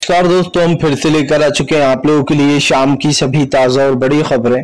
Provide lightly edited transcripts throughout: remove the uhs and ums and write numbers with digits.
नमस्कार दोस्तों, हम फिर से लेकर आ चुके हैं आप लोगों के लिए शाम की सभी ताज़ा और बड़ी खबरें।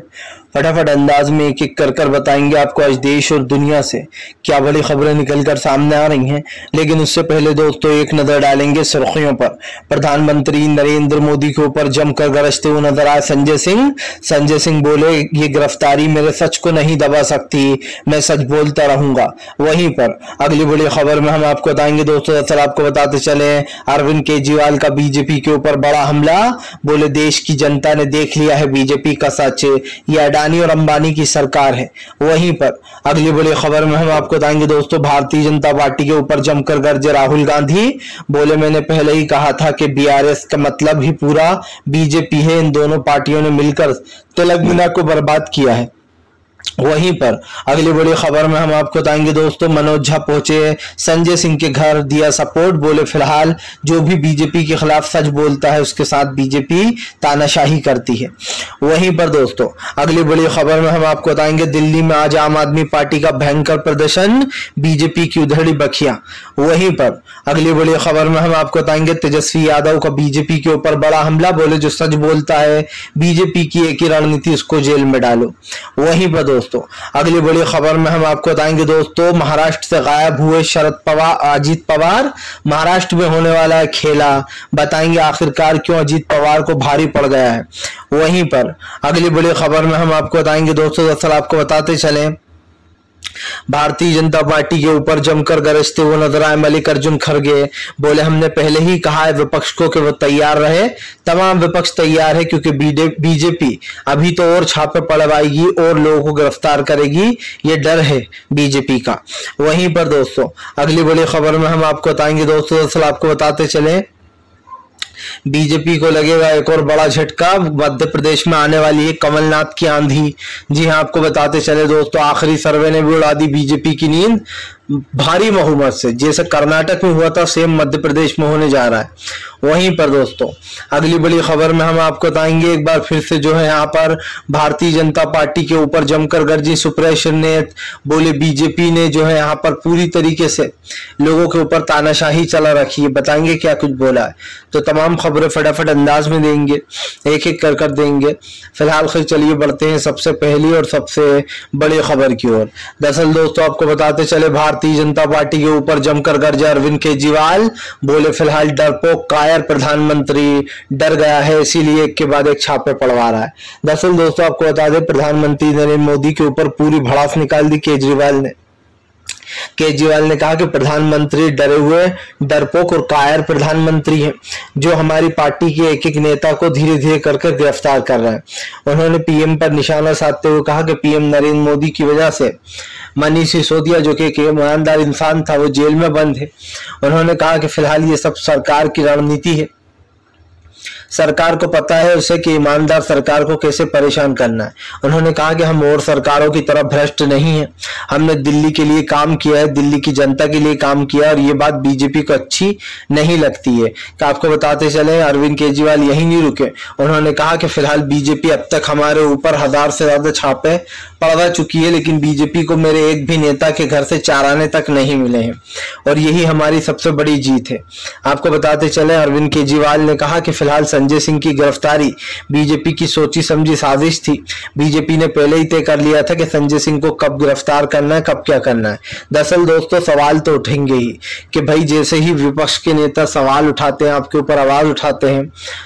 फटाफट अंदाज में एक एक कर बताएंगे आपको आज देश और दुनिया से क्या बड़ी खबरें निकलकर सामने आ रही हैं। लेकिन उससे पहले दोस्तों एक नजर डालेंगे सुर्खियों पर। प्रधानमंत्री नरेंद्र मोदी के ऊपर जमकर गरजते हुए नजर आए संजय सिंह बोले, ये गिरफ्तारी मेरे सच को नहीं दबा सकती, मैं सच बोलता रहूंगा। वहीं पर अगली बड़ी खबर में हम आपको बताएंगे दोस्तों, दरअसल आपको बताते चले अरविंद केजरीवाल का बीजेपी के ऊपर बड़ा हमला। बोले देश की जनता ने देख लिया है बीजेपी का सच, ये अडानी और अंबानी की सरकार है। वहीं पर अगली बड़ी खबर में हम आपको बताएंगे दोस्तों, भारतीय जनता पार्टी के ऊपर जमकर गरजे राहुल गांधी। बोले मैंने पहले ही कहा था कि बीआरएस का मतलब ही पूरा बीजेपी है, इन दोनों पार्टियों ने मिलकर तेलंगाना को बर्बाद किया है। वहीं पर अगली बड़ी खबर में हम आपको बताएंगे दोस्तों, मनोज झा पहुंचे संजय सिंह के घर, दिया सपोर्ट। बोले फिलहाल जो भी बीजेपी के खिलाफ सच बोलता है उसके साथ बीजेपी तानाशाही करती है। वहीं पर दोस्तों अगली बड़ी खबर में हम आपको बताएंगे, दिल्ली में आज आम आदमी पार्टी का भयंकर प्रदर्शन, बीजेपी की उधड़ी बखियां। वहीं पर अगली बड़ी खबर में हम आपको बताएंगे, तेजस्वी यादव का बीजेपी के ऊपर बड़ा हमला। बोले जो सच बोलता है बीजेपी की एक ही रणनीति, उसको जेल में डालो। वहीं पर दोस्तों अगली बड़ी खबर में हम आपको बताएंगे दोस्तों, महाराष्ट्र से गायब हुए अजीत पवार, महाराष्ट्र में होने वाला है खेला, बताएंगे आखिरकार क्यों अजीत पवार को भारी पड़ गया है। वहीं पर अगली बड़ी खबर में हम आपको बताएंगे दोस्तों, दरअसल आपको बताते चले भारतीय जनता पार्टी के ऊपर जमकर गरजते हुए नजर आए मल्लिकार्जुन खड़गे। बोले हमने पहले ही कहा है विपक्ष को कि वो तैयार रहे, तमाम विपक्ष तैयार है, क्योंकि बीजेपी अभी तो और छापे पड़वाएगी और लोगों को गिरफ्तार करेगी, ये डर है बीजेपी का। वहीं पर दोस्तों अगली बड़ी खबर में हम आपको बताएंगे दोस्तों, दरअसल आपको बताते चले बीजेपी को लगेगा एक और बड़ा झटका, मध्य प्रदेश में आने वाली है कमलनाथ की आंधी। जी हां, आपको बताते चले दोस्तों, आखिरी सर्वे ने भी उड़ा दी बीजेपी की नींद भारी बहुमत से। जैसे कर्नाटक में हुआ था सेम मध्य प्रदेश में होने जा रहा है। वहीं पर दोस्तों अगली बड़ी खबर में हम आपको बताएंगे, एक बार फिर से जो है यहाँ पर भारतीय जनता पार्टी के ऊपर जमकर गरजी सुप्रिया श्रीनेत। बोले बीजेपी ने जो है यहाँ पर पूरी तरीके से लोगों के ऊपर तानाशाही चला रखी है, बताएंगे क्या कुछ बोला है। तो तमाम खबरें फटाफट अंदाज में देंगे, एक एक कर देंगे। फिलहाल फिर चलिए बढ़ते हैं सबसे पहली और सबसे बड़ी खबर की ओर। दरअसल दोस्तों आपको बताते चले, भारतीय जनता पार्टी के ऊपर जमकर गरजे अरविंद केजरीवाल। बोले फिलहाल डरपोक कायर प्रधानमंत्री डर गया है, इसीलिए एक के बाद एक छापे पड़वा रहा है। दरअसल दोस्तों आपको बता दें, प्रधानमंत्री नरेंद्र मोदी के ऊपर पूरी भड़ास निकाल दी केजरीवाल ने कहा कि प्रधानमंत्री डरे हुए डरपोक और कायर प्रधानमंत्री हैं, जो हमारी पार्टी के एक एक नेता को धीरे धीरे करके गिरफ्तार कर रहे हैं। उन्होंने पीएम पर निशाना साधते हुए कहा कि पीएम नरेंद्र मोदी की वजह से मनीष सिसोदिया जो कि एक ईमानदार इंसान था वो जेल में बंद है। उन्होंने कहा कि फिलहाल ये सब सरकार की रणनीति है, सरकार को पता है उसे कि ईमानदार सरकार को कैसे परेशान करना है। उन्होंने कहा कि हम और सरकारों की तरह भ्रष्ट नहीं है, हमने दिल्ली के लिए काम किया है, दिल्ली की जनता के लिए काम किया, और ये बात बीजेपी को अच्छी नहीं लगती है। कि आपको बताते चले अरविंद केजरीवाल यही नहीं रुके, उन्होंने कहा कि फिलहाल बीजेपी अब तक हमारे ऊपर 1000 से ज्यादा छापे पड़वा चुकी है, लेकिन बीजेपी को मेरे एक भी नेता के घर से 4 आने तक नहीं मिले हैं, और यही हमारी सबसे बड़ी जीत है। आपको बताते चले अरविंद केजरीवाल ने कहा कि फिलहाल संजय सिंह की गिरफ्तारी बीजेपी की सोची समझी साजिश थी। बीजेपी ने पहले ही तय कर लिया था कि संजय सिंह को कब गिरफ्तार करना है, कब क्या करना है। दरअसल दोस्तों सवाल तो उठेंगे ही कि भाई जैसे ही विपक्ष के नेता सवाल उठाते हैं, आपके ऊपर आवाज उठाते हैं,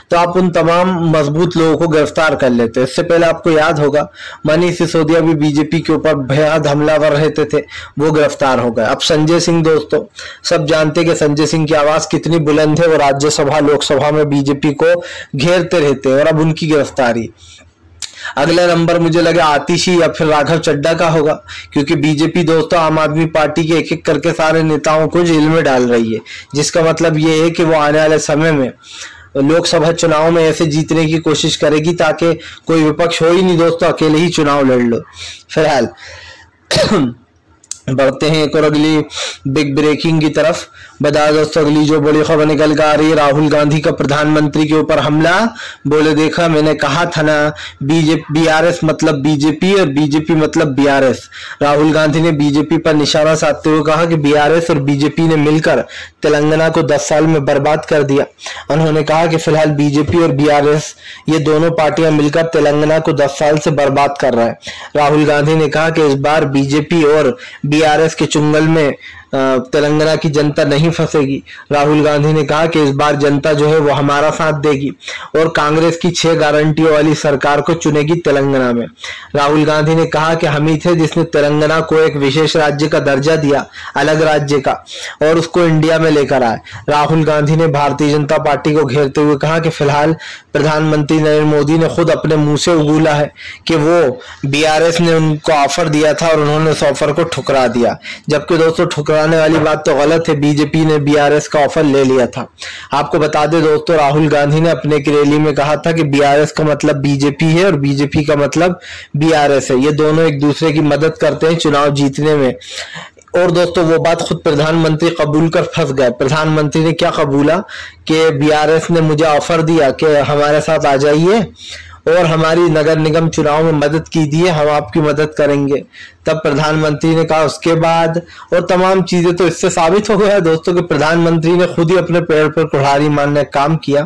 तो आप उन तमाम मजबूत लोगों को गिरफ्तार कर लेते हैं। इससे पहले आपको याद होगा मनीष सिसोदिया भी बीजेपी के ऊपर बेहद हमलावर रहते थे, वो गिरफ्तार हो गए। अब संजय सिंह दोस्तों सब जानते हैं कि संजय सिंह की आवाज कितनी बुलंद है, वो राज्यसभा लोकसभा में बीजेपी को घेरते रहते हैं, और अब उनकी गिरफ्तारी। अगला नंबर मुझे लगा आतिशी या फिर राघव चड्ढा का होगा, क्योंकि बीजेपी दोस्तों आम आदमी पार्टी के एक एक करके सारे नेताओं को जेल में डाल रही है, जिसका मतलब ये है कि वो आने वाले समय में लोकसभा चुनाव में ऐसे जीतने की कोशिश करेगी ताकि कोई विपक्ष हो ही नहीं दोस्तों, अकेले ही चुनाव लड़ लो। फिलहाल बढ़ते हैं एक और अगली बिग ब्रेकिंग की तरफ। बता दोस्तों अगली जो बड़ी खबर निकल कर आ रही है, राहुल गांधी का प्रधानमंत्री के ऊपर हमला। बोले देखा मैंने कहा था ना, बीजेपी बीआरएस मतलब बीजेपी और बीजेपी मतलब बीआरएस। राहुल गांधी ने बीजेपी पर निशाना साधते हुए कहा कि बीआरएस और बीजेपी ने मिलकर तेलंगाना को 10 साल में बर्बाद कर दिया। उन्होंने कहा कि फिलहाल बीजेपी और बीआरएस ये दोनों पार्टियां मिलकर तेलंगाना को 10 साल से बर्बाद कर रहा है। राहुल गांधी ने कहा कि इस बार बीजेपी और बीआरएस के चुंगल में तेलंगाना की जनता नहीं फंसेगी। राहुल गांधी ने कहा कि इस बार जनता जो है वो हमारा साथ देगी और कांग्रेस की 6 गारंटियों वाली सरकार को चुनेगी तेलंगाना में। राहुल गांधी ने कहा कि हम ही थे जिसने तेलंगाना को एक विशेष राज्य का दर्जा दिया, अलग राज्य का, और उसको इंडिया में लेकर आए। राहुल गांधी ने भारतीय जनता पार्टी को घेरते हुए कहा कि फिलहाल प्रधानमंत्री नरेंद्र मोदी ने खुद अपने मुंह से उगूला है कि वो बीआरएस ने उनको ऑफर दिया था और उन्होंने उस ऑफर को ठुकरा दिया। जबकि दोस्तों ठुकराने वाली बात तो गलत है, बीजेपी ने बीआरएस का ऑफर ले लिया था। आपको बता दें दोस्तों, राहुल गांधी ने अपने की रैली में कहा था कि बीआरएस का मतलब बीजेपी है और बीजेपी का मतलब बीआरएस है। ये दोनों एक दूसरे की मदद करते हैं चुनाव जीतने में। और दोस्तों वो बात खुद प्रधानमंत्री कबूल कर फंस गए। प्रधानमंत्री ने क्या कबूला कि बीआरएस ने मुझे ऑफर दिया कि हमारे साथ आ जाइए और हमारी नगर निगम चुनाव में मदद कीजिए, हम आपकी मदद करेंगे। तब प्रधानमंत्री ने कहा उसके बाद, और तमाम चीजें तो इससे साबित हो गया दोस्तों कि प्रधानमंत्री ने खुद ही अपने पैर पर कुल्हाड़ी मारने का काम किया।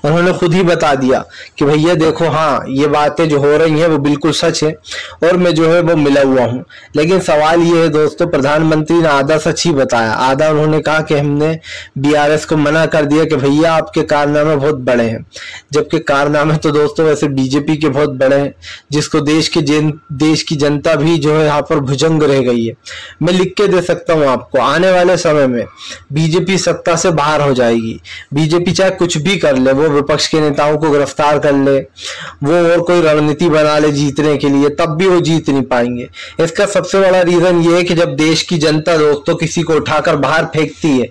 उन्होंने खुद ही बता दिया कि भैया देखो, हाँ ये बातें जो हो रही हैं वो बिल्कुल सच है और मैं जो है वो मिला हुआ हूँ। लेकिन सवाल ये है दोस्तों, प्रधानमंत्री ने आधा सच ही बताया, आधा उन्होंने कहा कि हमने बीआरएस को मना कर दिया कि भैया आपके कारनामे बहुत बड़े हैं। जबकि कारनामे तो दोस्तों वैसे बीजेपी के बहुत बड़े हैं, जिसको देश की जनता भी जो है यहाँ पर भुजंग रह गई है। मैं लिख के दे सकता हूँ आपको, आने वाले समय में बीजेपी सत्ता से बाहर हो जाएगी। बीजेपी चाहे कुछ भी कर ले, वो विपक्ष के नेताओं को गिरफ्तार कर ले, वो और कोई रणनीति बना ले जीतने के लिए, तब भी वो जीत नहीं पाएंगे। इसका सबसे बड़ा रीजन ये है कि जब देश की जनता दोस्तों किसी को उठाकर बाहर फेंकती है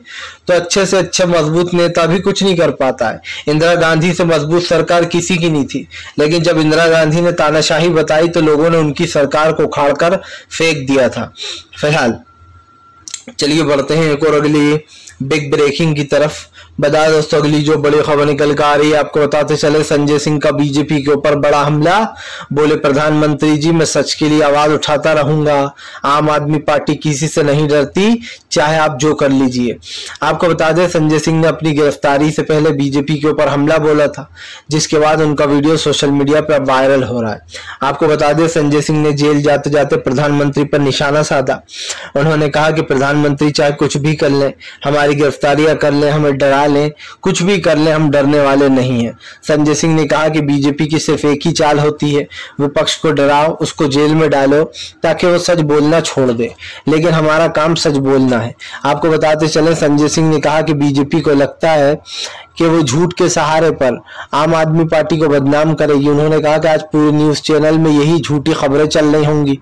तो अच्छे से अच्छा मजबूत नेता भी कुछ नहीं कर पाता है। इंदिरा गांधी से मजबूत सरकार किसी की नहीं थी, लेकिन जब इंदिरा गांधी ने तानाशाही बताई तो लोगों ने उनकी सरकार को उखाड़कर फेंक दिया था। फिलहाल चलिए बढ़ते हैं एक और अगली बिग ब्रेकिंग की तरफ। बता दोस्तों अगली जो बड़ी खबर निकल कर आ रही है, आपको बताते चले, संजय सिंह का बीजेपी के ऊपर बड़ा हमला। बोले प्रधानमंत्री जी मैं सच के लिए आवाज उठाता रहूंगा, आम आदमी पार्टी किसी से नहीं डरती, चाहे आप जो कर लीजिए। आपको बता दें संजय सिंह ने अपनी गिरफ्तारी से पहले बीजेपी के ऊपर हमला बोला था, जिसके बाद उनका वीडियो सोशल मीडिया पर वायरल हो रहा है। आपको बता दें संजय सिंह ने जेल जाते जाते प्रधानमंत्री पर निशाना साधा। उन्होंने कहा कि प्रधानमंत्री चाहे कुछ भी कर लें, हमारी गिरफ्तारियां कर लें, हमें डरा लें, कुछ भी कर लें, हम डरने वाले नहीं हैं। संजय सिंह ने कहा कि बीजेपी की सिर्फ एक ही चाल होती है, विपक्ष को डराओ, उसको जेल में डालो ताकि वो सच बोलना छोड़ दे, लेकिन हमारा काम सच बोलना है। आपको बताते चले संजय सिंह ने कहा कि बीजेपी को लगता है कि वो झूठ के सहारे पर आम आदमी पार्टी को बदनाम करेगी। उन्होंने कहा कि आज पूरे न्यूज चैनल में यही झूठी खबरें चल रही होंगी।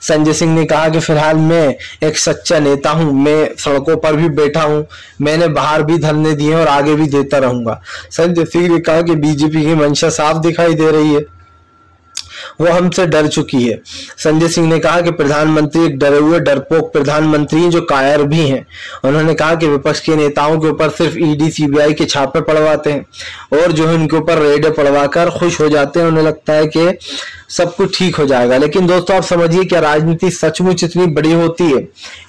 संजय सिंह ने कहा कि फिलहाल मैं एक सच्चा नेता हूं, मैं सड़कों पर भी बैठा हूं, मैंने बाहर भी धरने दिए और आगे भी देता रहूंगा। संजय सिंह ने कहा कि बीजेपी की मंशा साफ दिखाई दे रही है, वो हमसे डर चुकी है। संजय सिंह ने कहा कि प्रधानमंत्री एक डरे हुए डरपोक प्रधानमंत्री जो कायर भी हैं। उन्होंने कहा कि विपक्ष के नेताओं के ऊपर सिर्फ ईडी सीबीआई के छापे पड़वाते हैं और जो है उनके ऊपर रेड पड़वाकर खुश हो जाते हैं, उन्हें लगता है कि सब कुछ ठीक हो जाएगा। लेकिन दोस्तों आप समझिए क्या राजनीति सचमुच इतनी बड़ी होती है?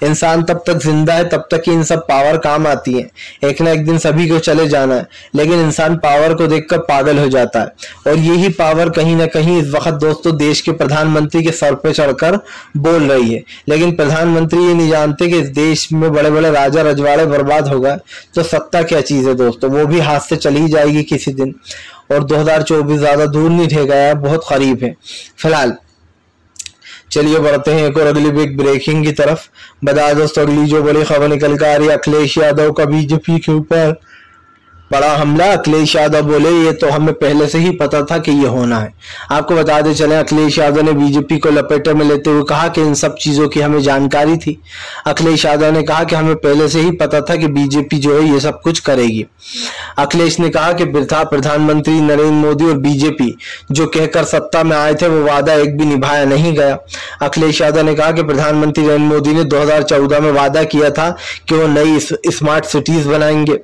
इंसान तब तक जिंदा है तब तक ही इन सब पावर काम आती है, एक ना एक दिन सभी को चले जाना है, लेकिन इंसान पावर को देखकर पागल हो जाता है। और यही पावर कहीं ना कहीं इस वक्त दोस्तों देश के प्रधानमंत्री के सर पे चढ़कर बोल रही है। लेकिन प्रधानमंत्री ये नहीं जानते कि इस देश में बड़े बड़े राजा रजवाड़े बर्बाद हो गए तो सत्ता क्या चीज है दोस्तों, वो भी हाथ से चली जाएगी किसी दिन। और 2024 ज्यादा दूर नहीं रह गया है, बहुत करीब है। फिलहाल चलिए बढ़ते हैं एक और अगली बिग ब्रेकिंग की तरफ। बता दोस्तों अगली जो बड़ी खबर निकल कर आ रही है, अखिलेश यादव का बीजेपी के ऊपर बड़ा हमला। अखिलेश यादव बोले ये तो हमें पहले से ही पता था कि ये होना है। आपको बताते चले अखिलेश यादव ने बीजेपी को लपेटे में लेते हुए कहा कि इन सब चीजों की हमें जानकारी थी। अखिलेश यादव ने कहा कि हमें पहले से ही पता था कि बीजेपी जो है ये सब कुछ करेगी। अखिलेश ने कहा कि प्रधानमंत्री नरेंद्र मोदी और बीजेपी जो कहकर सत्ता में आए थे वो वादा एक भी निभाया नहीं गया। अखिलेश यादव ने कहा कि प्रधानमंत्री नरेंद्र मोदी ने 2014 में वादा किया था कि वो नई स्मार्ट सिटीज बनाएंगे,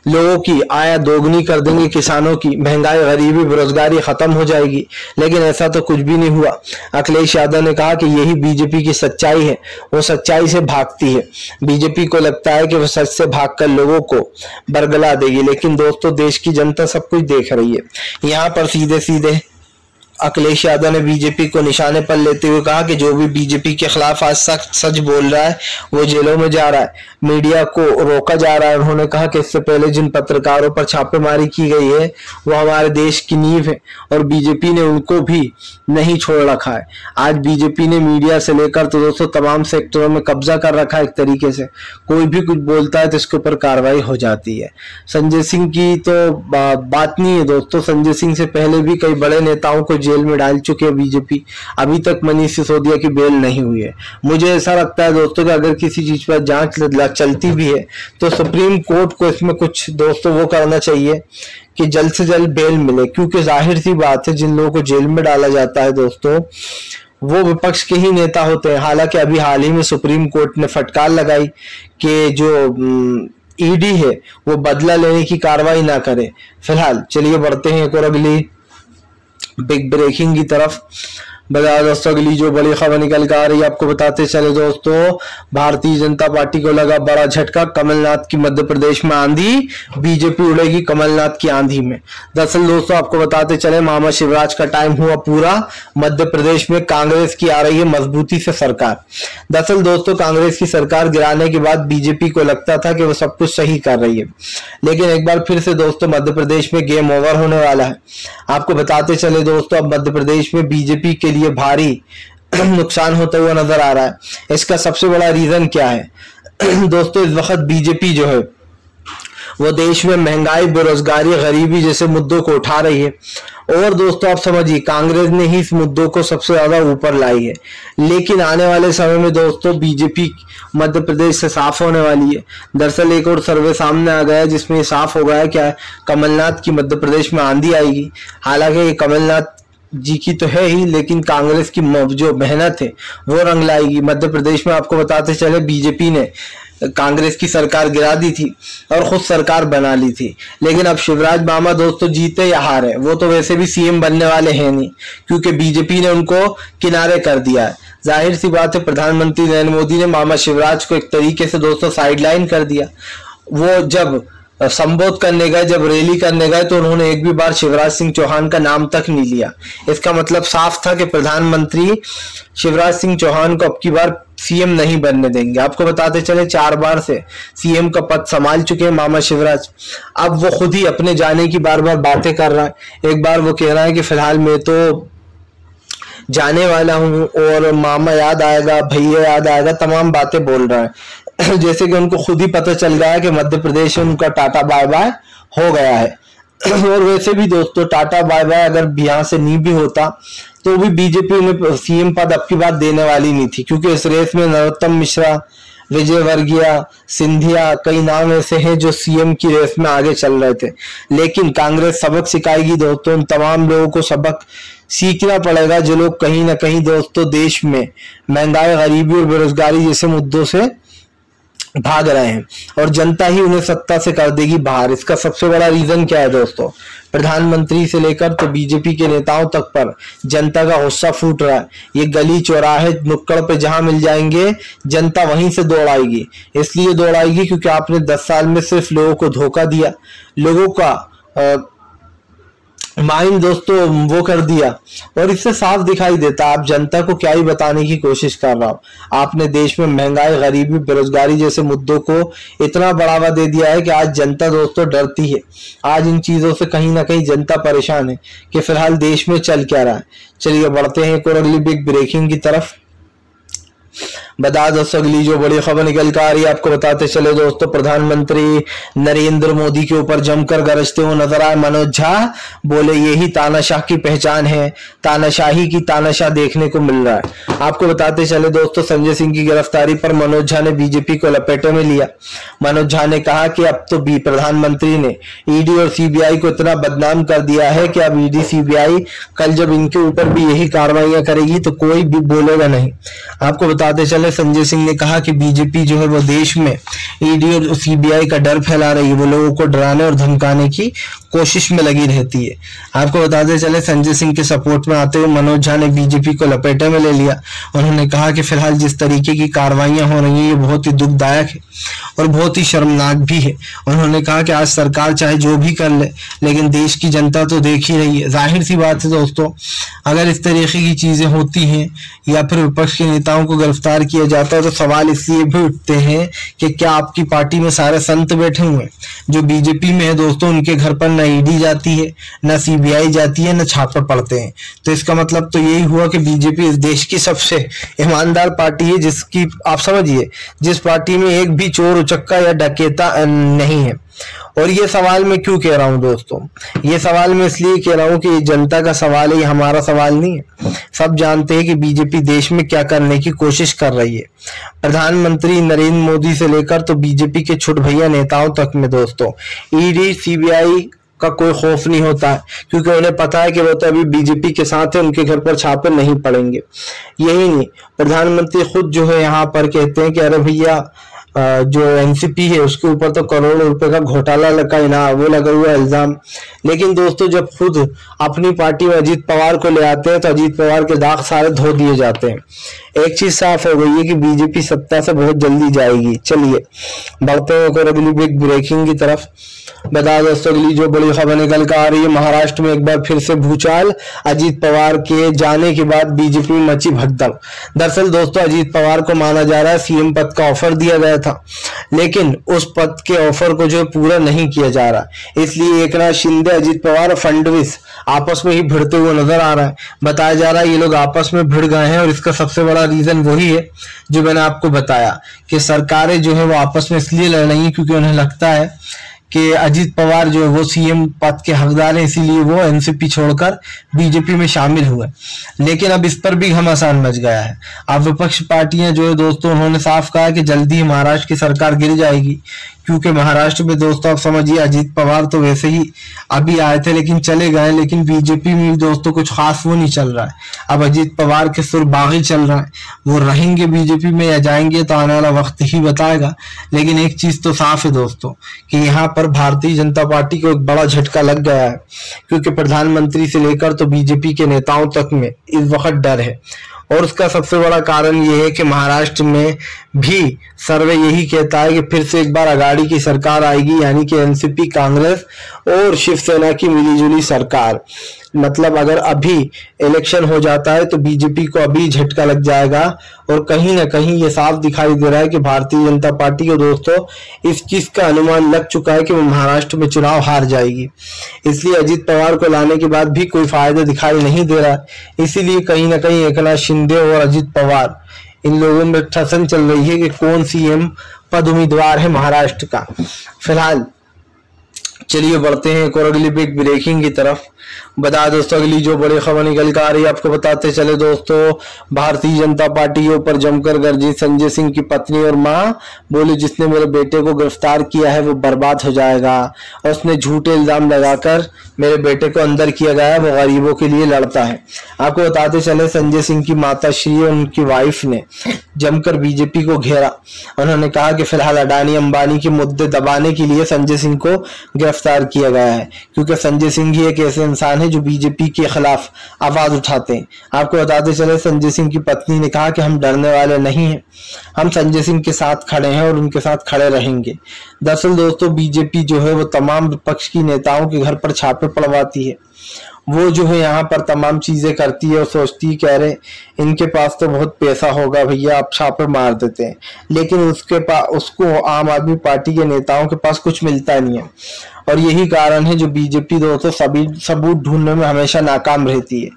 लोगों की आय दोगुनी कर देंगे, किसानों की महंगाई, गरीबी, बेरोजगारी खत्म हो जाएगी, लेकिन ऐसा तो कुछ भी नहीं हुआ। अखिलेश यादव ने कहा कि यही बीजेपी की सच्चाई है, वो सच्चाई से भागती है। बीजेपी को लगता है कि वो सच से भागकर लोगों को बरगला देगी, लेकिन दोस्तों देश की जनता सब कुछ देख रही है। यहाँ पर सीधे सीधे अखिलेश यादव ने बीजेपी को निशाने पर लेते हुए कहा कि जो भी बीजेपी के खिलाफ आज सच बोल रहा है वो जेलों में जा रहा है, मीडिया को रोका जा रहा है। उन्होंने कहा कि इससे पहले जिन पत्रकारों पर छापेमारी की गई है वो हमारे देश की नींव है और बीजेपी ने उनको भी नहीं छोड़ रखा है। आज बीजेपी ने मीडिया से लेकर तो दोस्तों तमाम सेक्टरों में कब्जा कर रखा है। एक तरीके से कोई भी कुछ बोलता है तो इसके ऊपर कार्रवाई हो जाती है। संजय सिंह की तो बात नहीं है दोस्तों, संजय सिंह से पहले भी कई बड़े नेताओं को जेल में डाल चुके हैं बीजेपी, अभी तक मनीष सिसोदिया की बेल नहीं हुई है। मुझे ऐसा लगता है दोस्तों कि अगर किसी चीज पर जांच चलती भी है तो सुप्रीम कोर्ट को इसमें कुछ दोस्तों वो करना चाहिए कि जल्द से जल्द बेल मिले, क्योंकि जाहिर सी बात है जिन लोगों को जेल में डाला जाता है दोस्तों वो विपक्ष के ही नेता होते हैं। हालांकि अभी हाल ही में सुप्रीम कोर्ट ने फटकार लगाई कि जो ईडी है वो बदला लेने की कार्रवाई ना करे। फिलहाल चलिए बढ़ते हैं एक और अगली बिग ब्रेकिंग की तरफ। बता दोस्तों अगली जो बड़ी खबर निकल कर आ रही है आपको बताते चले दोस्तों, भारतीय जनता पार्टी को लगा बड़ा झटका, कमलनाथ की मध्य प्रदेश में आंधी, बीजेपी उड़ेगी कमलनाथ की आंधी में। दरअसल दोस्तों आपको बताते चले मामा शिवराज का टाइम हुआ पूरा, मध्य प्रदेश में कांग्रेस की आ रही है मजबूती से सरकार। दरअसल दोस्तों कांग्रेस की सरकार गिराने के बाद बीजेपी को लगता था कि वो सब कुछ सही कर रही है, लेकिन एक बार फिर से दोस्तों मध्य प्रदेश में गेम ओवर होने वाला है। आपको बताते चले दोस्तों अब मध्य प्रदेश में बीजेपी के लिए भारी नुकसान होता हुआ नजर आ रहा है। इसका सबसे बड़ा रीजन क्या है दोस्तों, इस वक्त बीजेपी जो है वो देश में महंगाई, बेरोजगारी, गरीबी जैसे मुद्दों को उठा रही है और दोस्तों आप समझिए कांग्रेस ने ही इस मुद्दों को सबसे ज्यादा ऊपर लाई है। लेकिन आने वाले समय में दोस्तों बीजेपी मध्य प्रदेश से साफ होने वाली है। दरअसल एक और सर्वे सामने आ गया है जिसमें साफ हो गया है क्या कमलनाथ की मध्य प्रदेश में आंधी आएगी। हालांकि कमलनाथ जी की तो है ही, लेकिन कांग्रेस की जो मेहनत है वो रंग लाएगी। मध्य प्रदेश में आपको बताते चले बीजेपी ने कांग्रेस की सरकार गिरा दी थी और खुद सरकार बना ली थी, लेकिन अब शिवराज मामा दोस्तों जीते या हारे वो तो वैसे भी सीएम बनने वाले हैं नहीं, क्योंकि बीजेपी ने उनको किनारे कर दिया है। जाहिर सी बात है प्रधानमंत्री नरेंद्र मोदी ने मामा शिवराज को एक तरीके से दोस्तों साइडलाइन कर दिया। वो जब संबोध करने गए, जब रैली करने गए तो उन्होंने एक भी बार शिवराज सिंह चौहान का नाम तक नहीं लिया। इसका मतलब साफ था कि प्रधानमंत्री शिवराज सिंह चौहान को अब की बार सीएम नहीं बनने देंगे। आपको बताते चले 4 बार से सीएम का पद संभाल चुके हैं मामा शिवराज। अब वो खुद ही अपने जाने की बार बार बातें कर रहा है। एक बार वो कह रहा है कि फिलहाल मैं तो जाने वाला हूं और मामा याद आएगा, भैया याद आएगा, तमाम बातें बोल रहा है जैसे कि उनको खुद ही पता चल गया है कि मध्य प्रदेश में उनका टाटा बाय बाय हो गया है। और वैसे भी दोस्तों टाटा बाय बाय अगर यहाँ से नहीं भी होता तो भी बीजेपी उन्हें सीएम पद अब की बात देने वाली नहीं थी, क्योंकि इस रेस में नरोत्तम मिश्रा, विजय वर्गीय, सिंधिया कई नाम ऐसे हैं जो सीएम की रेस में आगे चल रहे थे। लेकिन कांग्रेस सबक सिखाएगी दोस्तों, उन तमाम लोगों को सबक सीखना पड़ेगा जो लोग कहीं ना कहीं दोस्तों देश में महंगाई, गरीबी और बेरोजगारी जैसे मुद्दों से भाग रहे हैं और जनता ही उन्हें सत्ता से कर देगी बाहर। इसका सबसे बड़ा रीजन क्या है दोस्तों, प्रधानमंत्री से लेकर तो बीजेपी के नेताओं तक पर जनता का गुस्सा फूट रहा है। ये गली चौराहे नुक्कड़ पे जहां मिल जाएंगे जनता वहीं से दौड़ाएगी। इसलिए दौड़ाएगी क्योंकि आपने 10 साल में सिर्फ लोगों को धोखा दिया, लोगों का माइंड दोस्तों वो कर दिया और इससे साफ दिखाई देता आप जनता को क्या ही बताने की कोशिश कर रहा हूं। आपने देश में महंगाई, गरीबी, बेरोजगारी जैसे मुद्दों को इतना बढ़ावा दे दिया है कि आज जनता दोस्तों डरती है। आज इन चीजों से कहीं ना कहीं जनता परेशान है कि फिलहाल देश में चल क्या रहा है। चलिए बढ़ते हैं एक और अगली बिग ब्रेकिंग की तरफ। बता दोस्तों अगली जो बड़ी खबर निकल कर आ रही है आपको बताते चले दोस्तों, प्रधानमंत्री नरेंद्र मोदी के ऊपर जमकर गरजते हुए नजर आए मनोज झा। बोले यही तानाशाह की पहचान है, तानाशाही की तानाशाह देखने को मिल रहा है। आपको बताते चले दोस्तों, संजय सिंह की गिरफ्तारी पर मनोज झा ने बीजेपी को लपेटे में लिया। मनोज झा ने कहा कि अब तो प्रधानमंत्री ने ईडी और सीबीआई को इतना बदनाम कर दिया है कि अब ईडी सीबीआई कल जब इनके ऊपर भी यही कार्रवाइयां करेगी तो कोई भी बोलेगा नहीं। आपको बताते चले संजय सिंह ने कहा कि बीजेपी जो है वो देश में ईडी और सीबीआई का डर फैला रही है, वो लोगों को डराने और धमकाने की कोशिश में लगी रहती है। आपको बताते चले संजय सिंह के सपोर्ट में आते हुए मनोज झा ने बीजेपी को लपेटे में ले लिया। उन्होंने कहा कि फिलहाल जिस तरीके की कार्रवाइयां हो रही है ये बहुत ही दुखदायक है और बहुत ही शर्मनाक भी है। उन्होंने कहा कि आज सरकार चाहे जो भी कर ले लेकिन देश की जनता तो देख ही रही है। जाहिर सी बात है दोस्तों, अगर इस तरीके की चीजें होती हैं या फिर विपक्ष के नेताओं को गिरफ्तार किया जाता है तो सवाल इसलिए भी उठते हैं कि क्या आपकी पार्टी में सारे संत बैठे हुए हैं? जो बीजेपी में है दोस्तों, उनके घर पर न ईडी जाती है, न सीबीआई जाती है, न छापे पड़ते हैं। तो इसका मतलब तो यही हुआ कि बीजेपी इस देश की सबसे ईमानदार पार्टी है, जिसकी आप समझिए जिस पार्टी में एक भी चोर उचक्का या डकैता नहीं है। और ये सवाल मैं क्यों कह रहा हूं दोस्तों, ये सवाल मैं इसलिए कह रहा हूं कि ये जनता का सवाल है, ये हमारा सवाल नहीं है। सब जानते हैं कि बीजेपी देश में क्या करने की कोशिश कर रही है। प्रधानमंत्री नरेंद्र मोदी से लेकर तो बीजेपी के छुट भैया नेताओं तक में दोस्तों ईडी सीबीआई का कोई खौफ नहीं होता है, क्योंकि उन्हें पता है कि वो तो अभी बीजेपी के साथ है, उनके घर पर छापे नहीं पड़ेंगे। यही नहीं, प्रधानमंत्री खुद जो है यहाँ पर कहते हैं कि अरे भैया जो एनसीपी है उसके ऊपर तो करोड़ों रुपए का घोटाला वो लगा हुआ इल्जाम। लेकिन दोस्तों जब खुद अपनी पार्टी में अजीत पवार को ले आते हैं तो अजीत पवार के दाग सारे धो दिए जाते हैं। एक चीज साफ हो गई है कि बीजेपी सत्ता से बहुत जल्दी जाएगी। चलिए बढ़ते हैं अगली बिग ब्रेकिंग की तरफ। बता दोस्तों अगली जो बड़ी खबर निकल कर आ रही है, महाराष्ट्र में एक बार फिर से भूचाल। अजीत पवार के जाने के बाद बीजेपी में मची भगदड़। दरअसल दोस्तों अजीत पवार को माना जा रहा है सीएम पद का ऑफर दिया गया था, लेकिन उस पद के ऑफर को जो पूरा नहीं किया जा रहा। इसलिए एकनाथ शिंदे, अजीत पवार और फडणवीस आपस में ही भिड़ते हुए नजर आ रहा है। बताया जा रहा है ये लोग आपस में भिड़ गए हैं और इसका सबसे बड़ा रीजन वही है जो मैंने आपको बताया कि सरकारें जो है वो आपस में इसलिए लड़ रही है क्योंकि उन्हें लगता है कि अजीत पवार जो है वो सीएम पद के हकदार हैं, इसीलिए वो एनसीपी छोड़कर बीजेपी में शामिल हुए। लेकिन अब इस पर भी घमासान मच गया है। अब विपक्ष पार्टियां जो है दोस्तों उन्होंने साफ कहा कि जल्दी ही महाराष्ट्र की सरकार गिर जाएगी, क्योंकि महाराष्ट्र में दोस्तों आप समझिए अजीत पवार तो वैसे ही अभी आए थे लेकिन चले गए, लेकिन बीजेपी में दोस्तों कुछ खास वो नहीं चल रहा है। अब अजीत पवार के सुर बागी चल रहा है, वो रहेंगे बीजेपी में या जाएंगे तो आने वाला वक्त ही बताएगा। लेकिन एक चीज तो साफ है दोस्तों कि यहाँ पर भारतीय जनता पार्टी को एक बड़ा झटका लग गया है, क्योंकि प्रधानमंत्री से लेकर तो बीजेपी के नेताओं तक में इस वक्त डर है। और उसका सबसे बड़ा कारण यह है कि महाराष्ट्र में भी सर्वे यही कहता है कि फिर से एक बार अघाड़ी की सरकार आएगी, यानी कि एनसीपी, कांग्रेस और शिवसेना की मिलीजुली सरकार। मतलब अगर अभी इलेक्शन हो जाता है तो बीजेपी को अभी झटका लग जाएगा। और कहीं ना कहीं ये साफ दिखाई दे रहा है कि भारतीय जनता पार्टी को दोस्तों इस चीज का अनुमान लग चुका है कि वो महाराष्ट्र में चुनाव हार जाएगी। इसलिए अजीत पवार को लाने के बाद भी कोई फायदा दिखाई नहीं दे रहा है। इसीलिए कहीं ना कहीं एकनाथ शिंदे और अजीत पवार इन लोगों में ठसन चल रही है कि कौन सीएम पद उम्मीदवार है महाराष्ट्र का। फिलहाल चलिए बढ़ते हैं एक और अगली बिग ब्रेकिंग की तरफ। बता दोस्तों अगली जो बड़ी खबर निकल कर आ रही है आपको बताते चले दोस्तों, भारतीय जनता पार्टी के ऊपर जमकर गरजी संजय सिंह की पत्नी और मां। बोले जिसने मेरे बेटे को गिरफ्तार किया है वो बर्बाद हो जाएगा, और उसने झूठे इल्जाम लगाकर मेरे बेटे को अंदर किया गया है, वो गरीबों के लिए लड़ता है। आपको बताते चले संजय सिंह की माता श्री और उनकी वाइफ ने जमकर बीजेपी को घेरा। उन्होंने कहा कि फिलहाल अडानी अंबानी के मुद्दे दबाने के लिए संजय सिंह को गिरफ्तार किया गया है, क्योंकि संजय सिंह ही एक ऐसे इंसान है जो बीजेपी के खिलाफ आवाज उठाते हैं। आपको बताते चले संजय सिंह की पत्नी ने कहा कि हम डरने वाले नहीं हैं, हम संजय सिंह के साथ खड़े हैं और उनके साथ खड़े रहेंगे। दरअसल दोस्तों बीजेपी जो है वो तमाम विपक्ष की नेताओं के घर पर छापे पड़वाती है वो जो है यहाँ पर तमाम चीजें करती है और सोचती है कि अरे इनके पास तो बहुत पैसा होगा भैया, आप छापे मार देते हैं। लेकिन उसके पास, उसको आम आदमी पार्टी के नेताओं के पास कुछ मिलता नहीं है। और यही कारण है जो बीजेपी दोस्तों सभी सबूत ढूंढने में हमेशा नाकाम रहती है।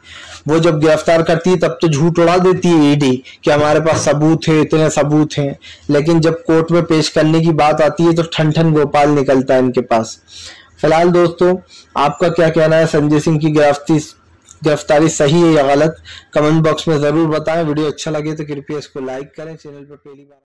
वो जब गिरफ्तार करती है तब तो झूठ उड़ा देती है ईडी कि हमारे पास सबूत है, इतने सबूत हैं, लेकिन जब कोर्ट में पेश करने की बात आती है तो ठन ठन गोपाल निकलता है इनके पास। फिलहाल दोस्तों, आपका क्या कहना है, संजय सिंह की गिरफ्तारी सही है या गलत? कमेंट बॉक्स में जरूर बताएं। वीडियो अच्छा लगे तो कृपया इसको लाइक करें। चैनल पर पहली बार